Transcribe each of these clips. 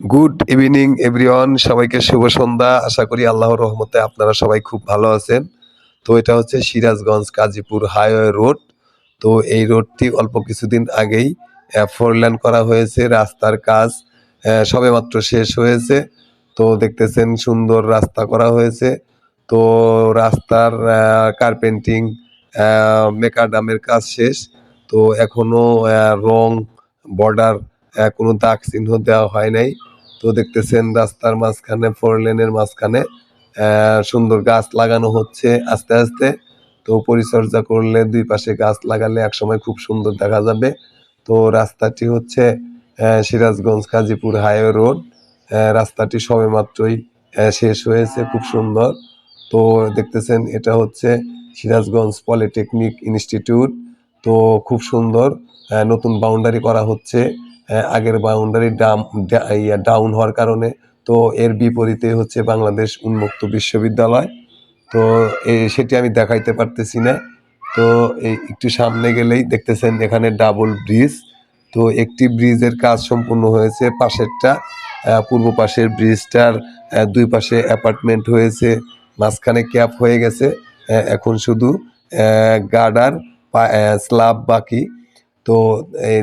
Good evening everyone, সবাইকে শুভ সন্ধ্যা। আশা করি আল্লাহর রহমতে আপনারা সবাই খুব ভালো আছেন। তো এটা হচ্ছে সিরাজগঞ্জ গাজীপুর হাইওয়ে রোড। তো এই রোডটি অল্প কিছুদিন আগেই 4 লেন করা হয়েছে। রাস্তার কাজ সবেমাত্র শেষ হয়েছে। তো দেখতেছেন সুন্দর রাস্তা করা হয়েছে। তো রাস্তার কার্পেন্টিং, মেকাডামের কাজ শেষ। তো এখনো রং, বর্ডার, কোনো দাগ চিহ্ন দেওয়া হয় নাই। তো দেখতেছেন রাস্তার মাঝখানে 4 লেনের মাঝখানে সুন্দর গাছ লাগানো হচ্ছে আস্তে আস্তে। তো পরিচর্যা করলে, দুই পাশে গাছ লাগালে একসময় খুব সুন্দর দেখা যাবে। তো রাস্তাটি হচ্ছে সিরাজগঞ্জ গাজীপুর হাইওয়ে রোড। রাস্তাটি সবেমাত্রই শেষ হয়েছে, খুব সুন্দর। তো দেখতেছেন এটা হচ্ছে সিরাজগঞ্জ পলিটেকনিক ইনস্টিটিউট। তো খুব সুন্দর নতুন বাউন্ডারি করা হচ্ছে। আগের বাউন্ডারি ডাউন হওয়ার কারণে। তো এর বিপরীতে হচ্ছে বাংলাদেশ উন্মুক্ত বিশ্ববিদ্যালয়। তো সেটি আমি দেখাইতে পারতেছি না। তো এই একটু সামনে গেলেই দেখতেছেন এখানে ডাবল ব্রিজ। তো একটি ব্রিজের কাজ সম্পূর্ণ হয়েছে, পাশেরটা পূর্ব পাশের ব্রিজটার দুই পাশে অ্যাপার্টমেন্ট হয়েছে, মাঝখানে ক্যাপ হয়ে গেছে। এখন শুধু গার্ডার স্ল্যাব বাকি। তো এই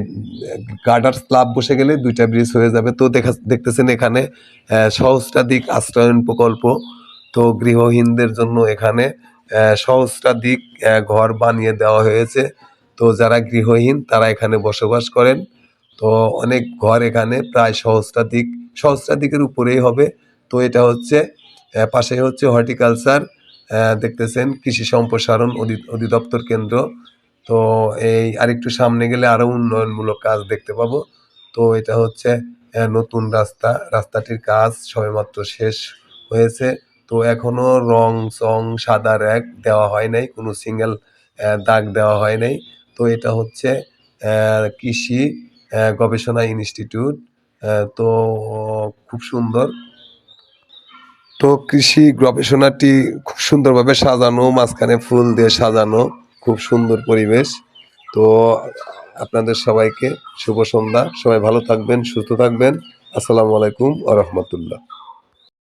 গার্ডার স্ল্যাব বসে গেলে দুইটা ব্রিজ হয়ে যাবে। তো দেখতেছেন এখানে সহস্রাধিক আশ্রয়ন প্রকল্প। তো গৃহহীনদের জন্য এখানে সহস্রাধিক ঘর বানিয়ে দেওয়া হয়েছে। তো যারা গৃহহীন তারা এখানে বসবাস করেন। তো অনেক ঘর এখানে প্রায় সহস্রাধিকের উপরেই হবে। তো এটা হচ্ছে পাশে হচ্ছে হর্টিকালচার, দেখতেছেন কৃষি সম্প্রসারণ অধিদপ্তর কেন্দ্র। তো এই আরেকটু সামনে গেলে আরো উন্নয়নমূলক কাজ দেখতে পাবো। তো এটা হচ্ছে নতুন রাস্তা। রাস্তাটির কাজ সবেমাত্র শেষ হয়েছে। তো এখনো রং চং সাদা র‍্যাক দেওয়া হয় নাই, কোনো সিঙ্গেল দাগ দেওয়া হয় নাই। তো এটা হচ্ছে কৃষি গবেষণা ইনস্টিটিউট। তো খুব সুন্দর। তো কৃষি গবেষণাটি খুব সুন্দরভাবে সাজানো, মাঝখানে ফুল দিয়ে সাজানো, খুব সুন্দর পরিবেশ। তো আপনাদের সবাইকে শুভ সন্ধ্যা। সবাই ভালো থাকবেন, সুস্থ থাকবেন। আসসালামু আলাইকুম ওয়া রাহমাতুল্লাহ।